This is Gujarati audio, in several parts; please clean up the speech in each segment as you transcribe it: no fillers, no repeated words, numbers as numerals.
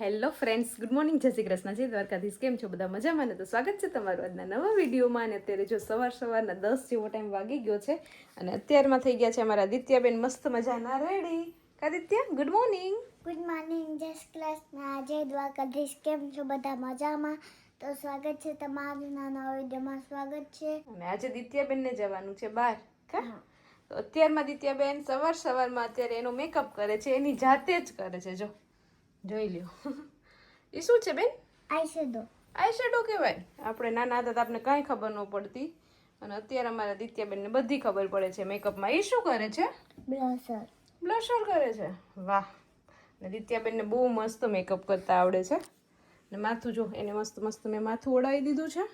હેલો ફ્રેન્ડ્સ, ગુડ મોર્નિંગ, જય શ્રી કૃષ્ણ, જય દ્વારકાધીશ. કેમ છો બધા? મજામાં ને? તો સ્વાગત છે તમારું આજના નવા વિડીયોમાં. અને અત્યારે જો સવારના 10 જેવો ટાઈમ વાગી ગયો છે અને અત્યારમાં થઈ ગયા છે અમારા દિત્યાબેન મસ્ત મજાના રેડી. કા Ditya, good morning. Good morning, જય શ્રી કૃષ્ણ, જય દ્વારકાધીશ. કેમ છો બધા? મજામાં? તો સ્વાગત છે તમારું નવા વિડીયોમાં. સ્વાગત છે. અને આજે દિત્યાબેનને જવાનું છે બહાર. કા તો અત્યારમાં દિત્યાબેન સવારમાં અત્યારે એનો મેકઅપ કરે છે, એની જાતે જ કરે છે. જો જોઈ લ્યો. એ શું છે બેન? આઈશેડો. આઈશેડો કહેવાય. આપણે નાના હતા તો આપણે કાંઈ ખબર ન પડતી, અને અત્યારે અમારા દિત્યાબેનને બધી ખબર પડે છે મેકઅપમાં. એ શું કરે છે? બ્લશર. બ્લશર કરે છે. વાહ. ને દિત્યાબેનને બહુ મસ્ત મેકઅપ કરતા આવડે છે. ને માથું જો એને મસ્ત મેં માથું ઓળાવી દીધું છે.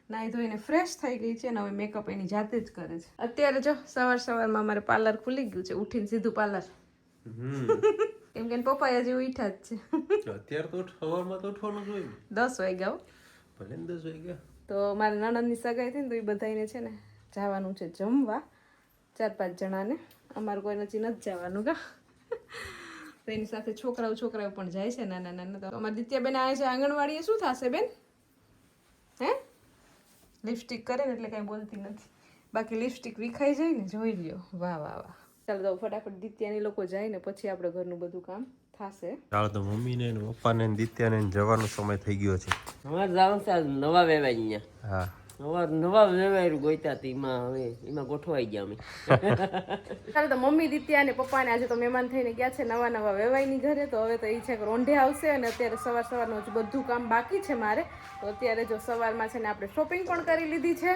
નાહી ધોઈને ફ્રેશ થઈ ગઈ છે અને હવે મેકઅપ એની જાતે જ કરે છે. અત્યારે જો સવારમાં અમારે પાર્લર ખુલી ગયું છે. ઉઠીને સીધું પાર્લર. કેમ કે પપ્પા હજી ઉઠ્યા જ છે. અત્યારે તો સવારમાં તો ઉઠવાનું જ હોય ને. 10 વાગ્યા. ભલે ને 10 વાગ્યા. તો મારા નણંદની સગાઈ થઈ ને તો એ બધાને છે ને જવાનું છે જમવા, 4-5 જણાને. અમારું કોઈ નથી જવાનું કા. તો એની સાથે છોકરાઓ પણ જાય છે નાના. તો અમારી દિત્યાબેન આવે છે આંગણવાડીએ. શું થશે બેન? હે લિપસ્ટિક કરે ને એટલે કાંઈ બોલતી નથી, બાકી લિપસ્ટિક વિખાઈ જાય ને. જોઈ લ્યો. વાહ. ચાલો તો ફટાફટ દિત્યાની લોકો જાય ને પછી આપણે ઘરનું બધું કામ થશે. ચાલો તો મમ્મીને ને પપ્પાને ને દિત્યાને જવાનો સમય થઈ ગયો છે. અમારે જવાનું છે નવા વેવાય અહીંયા. હા, નવા વેવાય ગોઈતા હતી એમાં ગોઠવાઈ ગયા અમે. ચાલો તો મમ્મી દિત્યા અને પપ્પાને આજે તો મહેમાન થઈને ગયા છે નવા વેવાઈની ઘરે. તો હવે તો એ છે કે રોંઢે આવશે અને અત્યારે સવારનું હજુ બધું કામ બાકી છે મારે. તો અત્યારે જો સવારમાં છે ને આપણે શોપિંગ પણ કરી લીધી છે.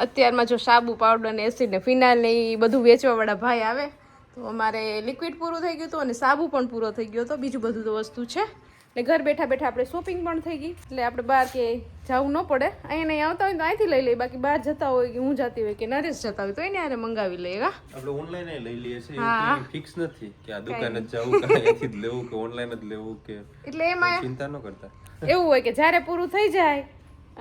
અત્યારમાં જો સાબુ, પાવડર ને એસિડ ને ફિનાઇલ ને એ બધું વેચવાવાળા ભાઈ આવે તો અમારે લિક્વિડ પૂરું થઈ ગયું હતું અને સાબુ પણ પૂરો થઈ ગયો હતો. બીજું બધું તો વસ્તુ છે. એટલે ઘર બેઠા આપણે શોપિંગ પણ થઈ ગઈ. એટલે આપણે બહાર કે જવું ન પડે. અહીંયા નહીં આવતા હોય તો અહીંથી લઈ લઈએ. બાકી બહાર જતા હોય કે હું જતી હોય કે નરેશ જતા હોય તો એને આરે મંગાવી લઈએ. આપણે ઓનલાઈન લઈ લઈએ છીએ. એવું ફિક્સ નથી કે આ દુકાને જ જવું કે અહીંયાથી જ લેવું કે ઓનલાઈન જ લેવું કે. એટલે એમાં ચિંતા ન કરતા. એવું હોય કે જ્યારે પૂરું થઈ જાય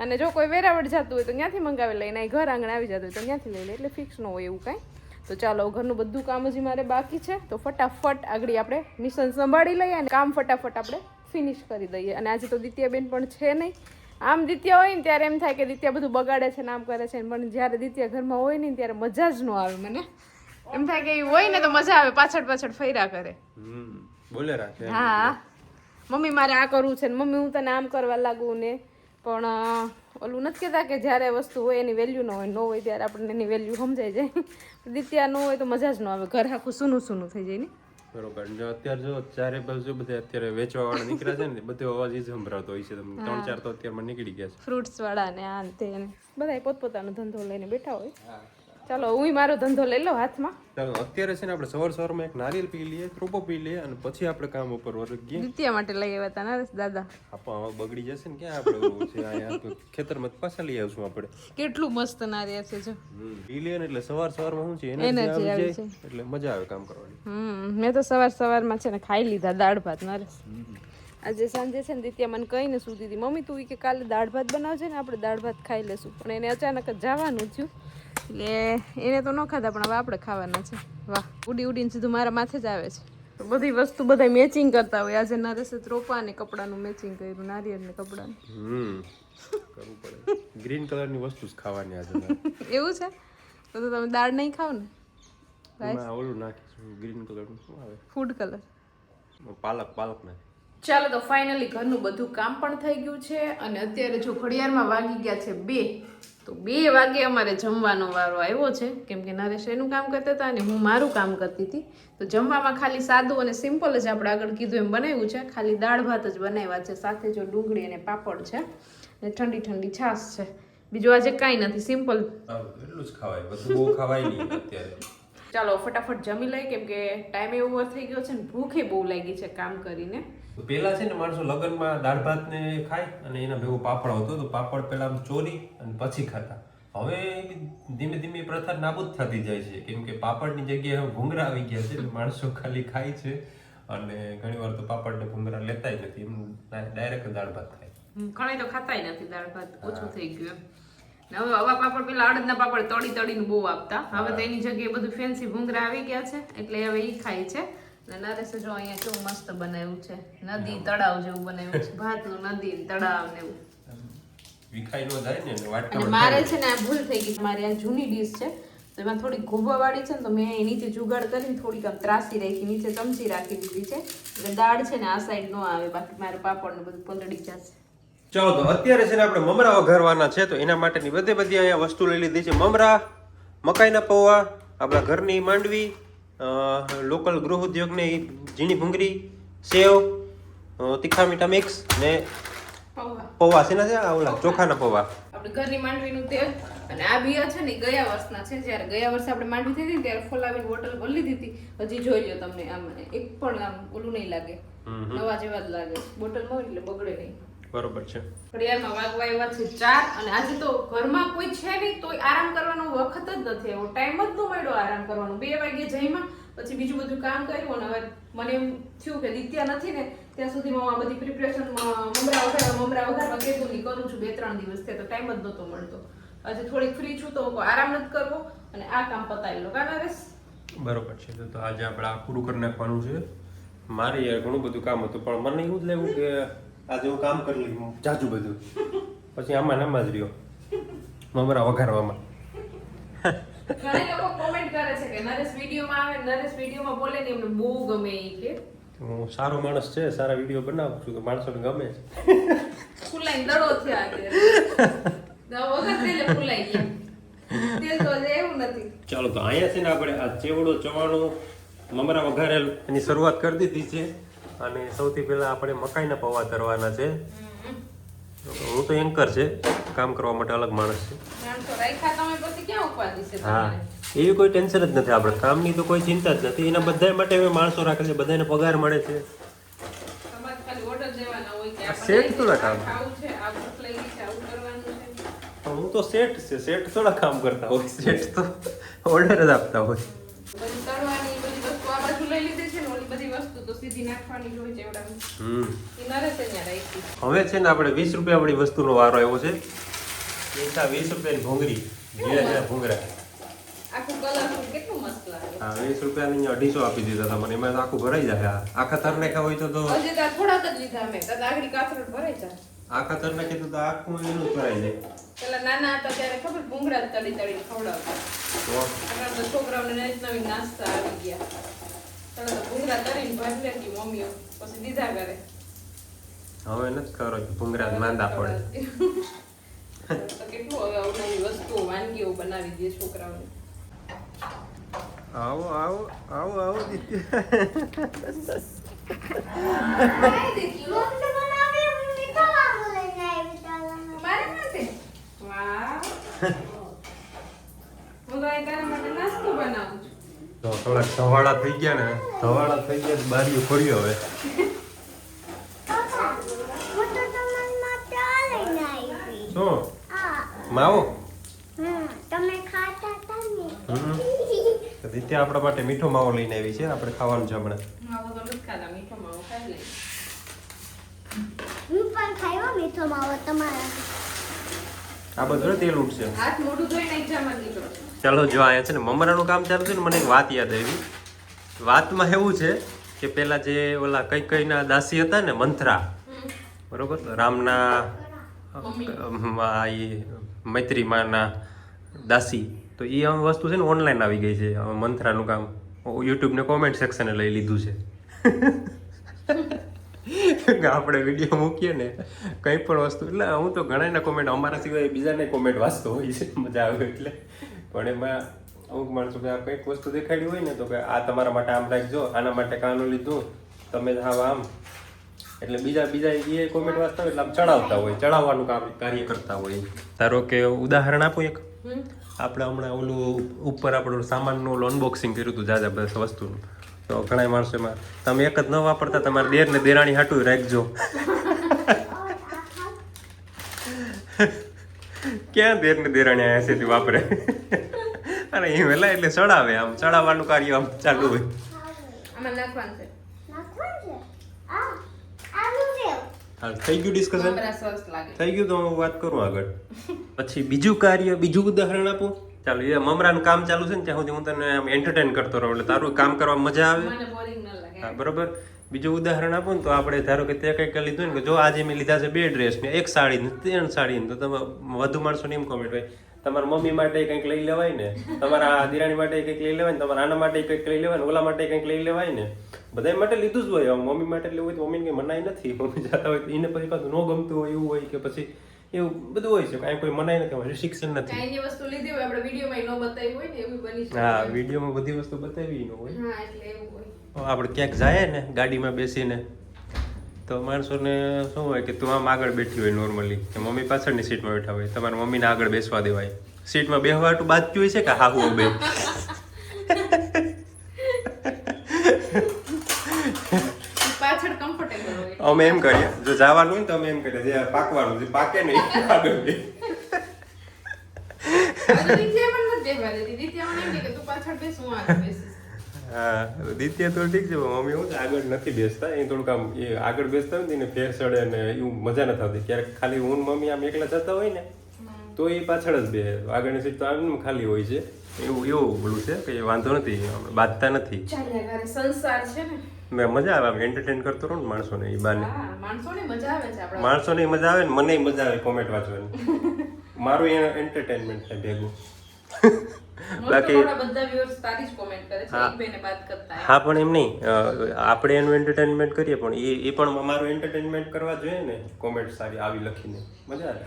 અને જો કોઈ વેરાવળ જતું હોય તો ત્યાંથી મંગાવી લઈને ઘર આંગણે આવી જતું હોય તો ત્યાંથી લઈ લે. એટલે ફિક્સ ન હોય એવું કાંઈ. તો ચાલો ઘરનું બધું કામ હજી મારે બાકી છે. તો ફટાફટ આગળ આપણે મિશન સંભાળી લઈએ અને કામ ફટાફટ આપણે ફિનિશ કરી દઈએ. અને આજે તો દિત્યાબેન પણ છે નહીં. આમ દિત્યા હોય ને ત્યારે એમ થાય કે દિત્યા બધું બગાડે છે ને આમ કરે છે, પણ જ્યારે દિત્યા ઘરમાં હોય ને ત્યારે મજા જ ન આવે. મને એમ થાય કે એ હોય ને તો મજા આવે, પાછળ ફર્યા કરે. બોલે રાખે. હા, મમ્મી મારે આ કરવું છે ને મમ્મી હું તને આમ કરવા લાગુ ને. પણ ઓલું નથી કહેતા કે જ્યારે વસ્તુ હોય એની વેલ્યુ ન હોય ત્યારે આપણને એની વેલ્યુ સમજાઈ જાય. દિત્યા ન હોય તો મજા જ ન આવે. ઘર આખું સૂનું થઈ જાય ને. બરોબર. જો અત્યારે જો ચારે બાજુ બધા અત્યારે વેચવા વાળા નીકળ્યા છે ને બધો અવાજ જ સંભળાતો હોય છે. તમને 3-4 તો અત્યારમાં નીકળી ગયા છે. ફ્રૂટ્સ વાળા ને આ તે બધા પોતપોતાનો ધંધો લઈને બેઠા હોય. ચાલો હું મારો ધંધો લઈ લઉં હાથમાં. ચાલો અત્યારે છે ને આપણે સવારમાં એક નારિયેલ પી લઈએ, ત્રોપો પી લઈએ અને પછી આપણે કામ ઉપર વળગીએ. દિત્યા માટે લઈ આવ્યા હતા નરેશ દાદા. આપા બગડી જશે ને ક્યાં આપણે છે અહીંયા ખેતરમાં પાછા લઈ આવશું આપણે. કેટલું મસ્ત નારિયેળ છે જો. પી લઈએ ને એટલે સવારમાં શું છે એનર્જી આવી જાય એટલે મજા આવે કામ કરવાની. મેં તો સવારમાં છે ને ખાઈ લીધા દાળ ભાત નરેશ. આજે સાંજે છે ને દિત્યા મને કહીને સૂતી હતી, મમ્મી તું કે કાલે દાળ ભાત બનાવજે ને આપણે દાળ ભાત ખાઈ લેશું. પણ એને અચાનક જ જવાનું થયું એટલે એને તો ન ખાધા, પણ હવે આપણે ખાવાના છે. વાહ, ઉડીને સીધું મારા માથે જ આવે છે. તો બધી વસ્તુ બધા મેચિંગ કરતા હોય. આજે નરેશે ત્રોપા ને કપડાનું મેચિંગ કર્યું, નારિયેળ ને કપડાનું. કરવું પડે. ગ્રીન કલરની વસ્તુ જ ખાવાની આજે. એવું છે? તો તમે દાળ નહીં ખાવ ને? ઓલું નાખીશું ગ્રીન કલરનું. શું આવે? Food colour. પાલક નાખી. ચાલો તો ફાઇનલી ઘરનું બધું કામ પણ થઈ ગયું છે અને અત્યારે જો ઘડિયાળમાં વાગી ગયા છે 2. તો 2 વાગે અમારે જમવાનો વારો આવ્યો છે. કેમ કે નરેશ એનું કામ કરતા હતા અને હું મારું કામ કરતી હતી. તો જમવામાં ખાલી સાદું અને સિમ્પલ જ આપણે આગળ કીધું એમ બનાવ્યું છે. ખાલી દાળ ભાત જ બનાવ્યા છે, સાથે જો ડુંગળી અને પાપડ છે અને ઠંડી છાશ છે. બીજું આજે કાંઈ નથી, સિમ્પલ. એટલું જ ખવાય, બધું બહુ ખવાય નહીં અત્યારે. ચાલો ફટાફટ જમી લઈએ કેમ કે ટાઈમ ઓવર થઈ ગયો છે ને ભૂખે બહુ લાગી છે કામ કરીને. પેલા છે ને માણસો લગ્નમાં દાળ ભાત ને ખાય અને એના ભેગો પાપડ આવતો તો પાપડ પેલા ચોરી અને પછી ખાતા. હવે ધીમે ધીમે પ્રથા નાબૂદ થતી જાય છે કેમ કે પાપડની જગ્યાએ ભૂંગરા આવી ગયા છે. માણસો ખાલી ખાય છે અને ઘણી વાર તો પાપડ ને ભૂંગરા લેતાય નથી, એમ ડાયરેક્ટ દાળ ભાત ખાય. ઘણી તો ખાતાય નથી, દાળ ભાત ઓછું થઈ ગયું. હવે આવા પાપડ પેલા અડદના પાપડ તળીને બહુ આપતા. હવે તો એની જગ્યાએ બધું ફેન્સી ભૂંગરા આવી ગયા છે એટલે હવે એ ખાય છે. અને નરેશે જો અહીંયા કેવું મસ્ત બનાવ્યું છે, નદી તળાવ જેવું બનાવ્યું છે, ભાતનું નદી તળાવ ને એવું. વિખાઈ નો જાય ને અને વાટકામાં મારે છે ને આ ભૂલ થઈ ગઈ, મારી આ જૂની ડીશ છે તો એમાં થોડી ગોબાવાળી છે ને, તો મેં અહીં નીચે જુગાડ કરીને થોડીક આમ ત્રાસી રાખી, નીચે ચમચી રાખી દીધી છે એટલે દાળ છે ને આ સાઈડ નો આવે, બાકી મારે પાપડ ને બધું પલળી જશે. ચાલો તો અત્યારે છે ને આપણે મમરા વઘારવાના છે, તો એના માટેની બધી અહીંયા વસ્તુ લઈ લીધી છે. મમરા, મકાઈના પૌવા, આપણા ઘરની માંડવી, લોકલ ગૃહ ઉદ્યોગની ઝીણી ભૂંગળી, સેવ, તીખા મીઠા મિક્સ ને પૌવા છે ને ઓલા ચોખાના પૌવા. આપણે ઘરની માંડવીનું તેલ અને આ બિયા છે ને ગયા વર્ષના છે, જ્યારે ગયા વર્ષે આપણે માંડવી થઈ હતી ત્યારે ફોલાવીને બોટલ ભરી લીધી હતી. હજી જોઈ લ્યો તમને આમ એક પણ આમ ઓલું નહીં લાગે, નવા જેવા જ લાગે. બોટલમાં હોય એટલે બગડે નહીં. બરોબર છે. ઘડિયાળમાં વાગવા આવ્યા છે 4 અને આજે તો ઘરમાં કોઈ છે નહીં તો આરામ કરવાનો વખત જ નથી, એવો ટાઈમ જ ન મળ્યો આરામ કરવાનો. 2 વાગે જઈમાં પછી બીજું બધું કામ કર્યું અને હવે મને એમ થયું કે દિત્યા નથી ને ત્યાં સુધીમાં હું આ બધી પ્રિપરેશન મમરા વઘારવા કીધું નહીં કરું છું. 2-3 દિવસથી તો ટાઈમ જ નહોતો મળતો. આજે થોડીક ફ્રી છું તો આરામ નથી કરવો અને આ કામ પતાવી લો. કા નરેશ? બરોબર છે. તો આજે આપણે આ પૂરું કરી નાખવાનું છે. મારે યાર ઘણું બધું કામ હતું પણ મને એવું જ લાગ્યું કે આજે હું કામ કરી લઉં જાજુ બધું, પછી આમાં નામાં જ રહ્યો મમરા વઘારવામાં. ઘણા લોકો કોમેન્ટ કરે છે કે નરેશ વિડીયોમાં આવે, નરેશ વિડીયોમાં બોલે ને એમને બહુ ગમે એ કે હું સારો માણસ છે, સારા વિડીયો બનાવું છું તો માણસોને ગમે છે. ફૂલાઈને દડો થયા કે વગર તેલે ફૂલાઈ ગયા. તેલ તો એવું નથી. ચાલો તો અહીંયા છે ને આપણે આ ચેવડો ચવાણું મમરા વઘારેલ એની શરૂઆત કરી દીધી છે અને સૌથી પહેલા આપણે મકાઈના પૌવા તરવાના છે. હું તો એન્કર છે, કામ કરવા માટે અલગ માણસ છે. માણસો રાખ્યા તમે પછી ક્યાં ઉપાધિ છે હા, તમને? એવી કોઈ ટેન્શન જ નથી આપણે, કામની તો કોઈ ચિંતા જ નથી. એના બધા માટે હવે માણસો રાખે છે, બધાને પગાર મળે છે. તમારે ખાલી ઓર્ડર દેવાના હોય કે આ સેટ થોડા કામ. આવું છે, આ ભૂખ લાગી છે, આવું કરવાનું છે. હું તો સેટ છે, સેટ થોડા કામ કરતા હોય, સેટ તો ઓર્ડર જ આપતા હોય. બધી તળવાની બધી વસ્તુ આ બાજુ લઈ લીધી છે ને, ઓલી બધી વસ્તુ તો સીધી નાખવાની જ હોય છે એવડાની. એ નરેશ અહીંયા રાખી. હવે છે ને આપણે 20 રૂપિયા વાળી વસ્તુનો વારો આવ્યો છે. એકા 20 રૂપિયાની ભૂંગળી, જીરા ભૂંગળા. આખું કલરફુલ કેટલું મસ્ત લાગે. હા, 20 રૂપિયાની 250 આપી દીધા હતા મને. એમાં આખું ભરાઈ જાય. આખા તર નાખ્યા હોય તો હજી તો થોડાક જ લીધા અમે, તો આગળ કાથરોડ ભરાઈ જાય. આખા તર નાખી તો આખું એનું જ ભરાઈ જાય. પેલા નાના હતા ત્યારે ખબર ભૂંગળા જ તળી તળી ખવડાવતા. તો આગળ તો છોકરાઓને નવી નાસ્તા આવી ગયા. તને તો ભૂંગળા તળીને ભાજી લેતી મમ્મીઓ, પછી દીધા કરે. હવે નથી ખબર કે ભૂંગળા માંદા પડે. તો કેટલું હવે અવનવી વસ્તુઓ વાનગીઓ બનાવી દે છોકરાઓને. આવો આવો આવો આવો દિત્ય. મારા માટે વાહ હું તો તારા માટે નાસ્તો બનાવું છું. તો થોડાક ધવાડા થઈ ગયા ને, ધવાડા થઈ ગયા તો બારીઓ ખોલ્યો હવે. શું માવો? તમે ખાતા હતા ને. તો દિત્યા આપણા માટે મીઠો માવો લઈને આવી છે, આપણે ખાવાનું છે હમણાં. માવો તો નથી ખાતા, મીઠો માવો ખાઈ લઈ. હું પણ ખાયો મીઠો માવો તમારા. આ બધું તેલ ઉઠશે. હાથ મોઢું ધોઈને એક્ઝામમાં નીકળો. ચાલો જો અહીંયા છે ને મમરાનું કામ ચાલુ છે ને, મને એક વાત યાદ આવી. વાતમાં એવું છે કે પેલા જે ઓલા કઈ દાસી હતા ને મંથરા, બરોબર, રામના મૈત્રી માના દાસી, તો એ આમ વસ્તુ છે ને ઓનલાઈન આવી ગઈ છે. મંથરાનું કામ યુટ્યુબ ને કોમેન્ટ સેક્શને લઈ લીધું છે. આપણે વિડીયો મૂકીએ ને કંઈ પણ વસ્તુ, એટલે હું તો ઘણાના કોમેન્ટ અમારા સિવાય બીજાને કોમેન્ટ વાંચતો હોય છે, મજા આવે એટલે. પણ એમાં અમુક માણસો કે આ કંઈક વસ્તુ દેખાડી હોય ને તો કે આ તમારા માટે આમ રાખજો, આના માટે કાનું લીધું, તમે હા આમ, એટલે બીજા એ કોમેન્ટ વાંચતા હોય એટલે આમ ચડાવતા હોય, ચડાવવાનું કાર્ય કરતા હોય. ધારો કે ઉદાહરણ આપું એક, આપણે હમણાં ઓલું ઉપર આપણું સામાનનું ઓલું અનબોક્સિંગ કર્યું હતું જાજા બધા વસ્તુનું, તો ઘણા માણસો એમાં તમે એક જ ન વાપરતા, તમારા દેર ને દેરાણી હાટું રાખજો. ક્યાં દેર ને દેરાણી આયા છે વાપરે? અને એ વેલા એટલે ચડાવે, આમ ચડાવવાનું કાર્ય આમ ચાલુ હોય. આમાં નાખવાનું છે. નાખવાનું છે. આનું છે. હાલ થઈ ગયું ડિસ્કશન? મમરા સરસ લાગે. થઈ ગયું તો હું વાત કરું આગળ. પછી બીજું કાર્ય, બીજું ઉદાહરણ આપું. ચાલો એ મમરાનું કામ ચાલુ છે ને ત્યાં સુધી હું તને આમ એન્ટરટેન કરતો રહું એટલે તારું કામ કરવામાં મજા આવે. મને બોરિંગ ન લાગે. હા બરોબર. બીજું ઉદાહરણ આપું ને તો આપણે ધારો કે તે કંઈક લીધું ને કે જો આજે મેં લીધા છે 2 ડ્રેસ ને 1 સાડી ને 3 સાડી ને, તો તમે વધુ માણસોને એમ કોમેન્ટ હોય તમારા મમ્મી માટે કંઈક લઈ લેવાય ને, તમારા દિરાણી માટે કંઈક લઈ લેવાય ને, તમારા આના માટે કંઈક લઈ લેવાય ને, ઓલા માટે કંઈક લઈ લેવાય ને. બધા માટે લીધું જ હોય. મમ્મી માટે લેવું હોય તો મમ્મીને કંઈ મનાઈ નથી. મમ્મી જતા હોય તો એને પછી પાછું ન ગમતું હોય એવું હોય કે પછી એવું બધું હોય છે. કાંઈ કોઈ મનાઈ નથી, રિસ્ટ્રિક્શન નથી. કાંઈ જે વસ્તુ લીધી હોય આપણે વિડીયોમાં ન બતાવી હોય ને એવું બની શકે. હા વિડીયોમાં બધી વસ્તુ બતાવી ન હોય. હા એટલે એવું હોય. આપણે ક્યાંક જાય ને ગાડીમાં બેસીને તો માણસોને શું હોય કે તું આમ આગળ બેઠી હોય નોર્મલી, કે મમ્મી પાછળની સીટમાં બેઠા હોય, તમારા મમ્મીને આગળ બેસવા દેવાય. સીટમાં બેહવાટું બાજતું હોય છે કે હા હું બે પાછળ કમ્ફર્ટેબલ હોય. અમે એમ કરીએ જો જવાનું હોય ને તો અમે એમ કરીએ જે પાકવાનું જે પાકે ને આગળ બે. દિત્યા પણ નથી બેસવા દેતી. દિત્યા મને એમ કહે કે તું પાછળ બેસ, હું આગળ બેસીશ. હા દિત્ય તો ઠીક છે, મમ્મી હું આગળ નથી બેસતા. એ થોડુંક આમ એ આગળ બેસતા હોય ને એને ફેર ચડે ને એવું મજા નથી આવતી. ક્યારેક ખાલી હું ને મમ્મી આમ એકલા જતા હોય ને તો એ પાછળ જ બે, આગળની સીટ તો આમ ખાલી હોય છે. એવું બોલું છે કે વાંધો નથી, બાંધતા નથી. ચાલ્યા કરે, સંસાર છે ને. મેં મજા આવે આમ એન્ટરટેન કરતો રહું ને માણસોને. એ બાને હા માણસોને મજા આવે છે આપણા. માણસોને મજા આવે ને મને મજા આવે કોમેન્ટ વાંચવાની. મારું એન્ટરટેનમેન્ટ થાય ભેગું. બાકી બધા વ્યુઅર્સ તારી જ કોમેન્ટ કરે છે, એક બેને વાત કરતા. હા પણ એમ નહીં, આપણે એનું એન્ટરટેનમેન્ટ કરીએ પણ એ પણ અમારું એન્ટરટેનમેન્ટ કરવા જોઈએ ને. કોમેન્ટ સારી આવી લખીને મજા આવે.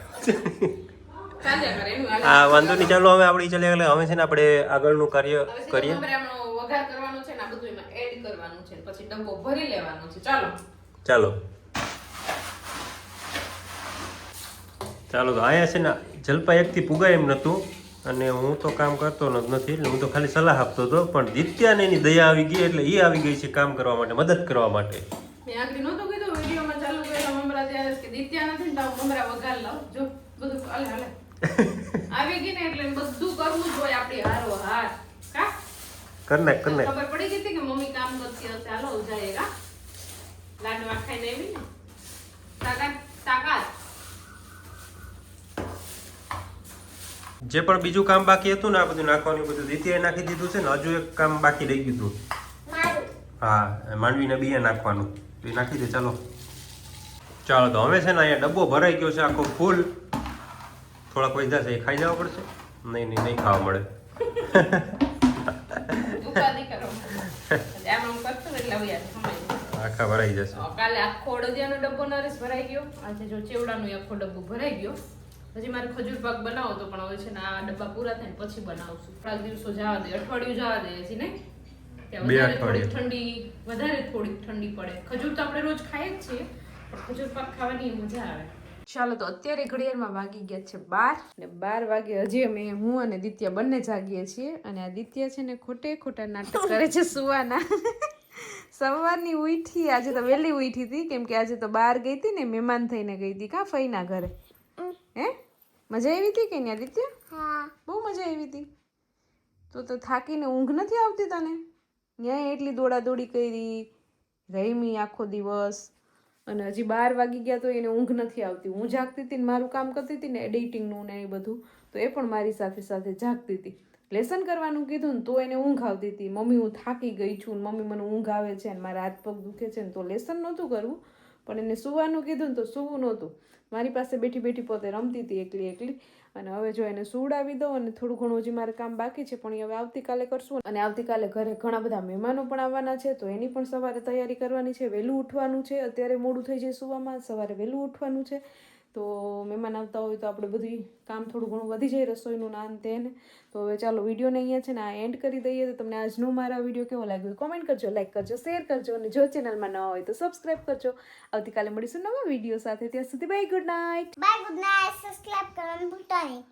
ચાલ્યા કરે એનું. હા વાંધો નહીં, ચાલો હવે આપણે ચાલ્યા ગયેલા. હવે છે ને આપણે આગળનું કાર્ય કરીએ. મમરાનો વઘાર કરવાનો છે ને આ બધું એમાં એડ કરવાનું છે, પછી ડબ્બો ભરી લેવાનો છે. ચાલો તો અહીંયા છે ને જલપા એકથી પુગાય એમ નહોતું અને હું તો કામ કરતો નથી એટલે હું તો ખાલી સલાહ આપતો હતો. પણ દિત્યાને એની દયા આવી ગઈ એટલે એ આવી ગઈ છે કામ કરવા માટે, મદદ કરવા માટે. મેં આગળ નહોતું કીધું વિડીયોમાં ચાલુ કર્યો મમરા ત્યારે કે દિત્યા નથી ને તો મમરા વઘાર લાવ. જો બધું હાલે આવી ગઈ ને એટલે બધું કરવું જ હોય આપણી હારો હાર. કા કર નાખ ખબર પડી ગઈ હતી કે મમ્મી કામ કરતી હશે. હાલો જાયેગા લાડવા ખાઈને આવી ને તાકાત. જે પણ બીજું કામ બાકી હતું ને આ બધું નાખવાનું બધું દિત્યાએ નાખી દીધું છે ને. હજુ એક કામ બાકી રહી ગયું હતું. હા માંડવીના બિયા નાખવાનું, એ નાખી દે. ચાલો તો હવે છે ને અહીંયા ડબ્બો ભરાઈ ગયો છે આખો ફૂલ. થોડાક વધ્યા છે એ ખાઈ જવા પડશે. નહીં ખાવા મળે. ઉપાધિ કરો આમ કરતો એટલે હવે આખા ભરાઈ જશે. કાલે આખો અડદિયાનો ડબ્બો નરેશ ભરાઈ ગયો. આજે જો ચેવડાનો આખો ડબ્બો ભરાઈ ગયો. હજી મારે ખજૂર પાક બનાવો તો પણ હવે છે ને આ ડબ્બા પૂરા થાય ને પછી બનાવશું. થોડાક દિવસો જવા દે, અઠવાડિયું જવા દે હજી નહીં. વધારે થોડીક ઠંડી પડે. ખજૂર તો આપણે રોજ ખાઈએ જ છીએ પણ ખજૂર પાક ખાવાની મજા આવે. ચાલો તો અત્યારે ઘડિયાળમાં વાગી ગયા છે 12 ને 12 વાગે હજી અમે હું અને દિત્યા બંને જાગીએ છીએ. અને આ દિત્યા છે ને ખોટા નાટક કરે છે સુવાના. સવારની ઉઠી, આજે તો વહેલી ઉઠી હતી કેમ કે આજે તો બહાર ગઈ હતી ને, મહેમાન થઈને ગઈ હતી. કા ફઈના ઘરે હે મજા આવી હતી કે નહીં દિત્યા? હા બહુ મજા આવી હતી. તો થાકીને ઊંઘ નથી આવતી તને? ત્યાં એટલી દોડાદોડી કરી, રમી આખો દિવસ અને હજી 12 વાગી ગયા તો એને ઊંઘ નથી આવતી. હું જાગતી હતી ને મારું કામ કરતી હતી ને એડિટિંગનું ને એ બધું, તો એ પણ મારી સાથે જાગતી હતી. લેસન કરવાનું કીધું ને તો એને ઊંઘ આવતી હતી. મમ્મી હું થાકી ગઈ છું ને મમ્મી મને ઊંઘ આવે છે ને મારા હાથ પગ દુખે છે ને, તો લેસન નહોતું કરવું પણ એને સૂવાનું કીધું ને તો સૂવું નહોતું. મારી પાસે બેઠી પોતે રમતી હતી એકલી. અને હવે જો એને સુવડાવી દો અને થોડું ઘણું હજી મારે કામ બાકી છે પણ એ હવે આવતીકાલે કરશું. અને આવતીકાલે ઘરે ઘણા બધા મહેમાનો પણ આવવાના છે તો એની પણ સવારે તૈયારી કરવાની છે. વહેલું ઉઠવાનું છે, અત્યારે મોડું થઈ જાય સુવામાં, સવારે વહેલું ઉઠવાનું છે. તો મહેમાન આવતા હોય તો આપણે બધું કામ થોડું ઘણું વધી જાય, રસોઈનું નાન તેને. તો હવે ચાલો વિડીયોને અહીંયા છે ને આ એન્ડ કરી દઈએ. તો તમને આજનો મારા વિડીયો કેવો લાગ્યો કોમેન્ટ કરજો, લાઈક કરજો, શેર કરજો અને જો ચેનલમાં નવા હોય તો સબસ્ક્રાઈબ કરજો. આવતીકાલે મળીશું નવા વિડીયો સાથે. ત્યાં સુધી બાય, ગુડ નાઇટ. સબસ્ક્રાઇબ કરવાનું ભૂલતા નહીં.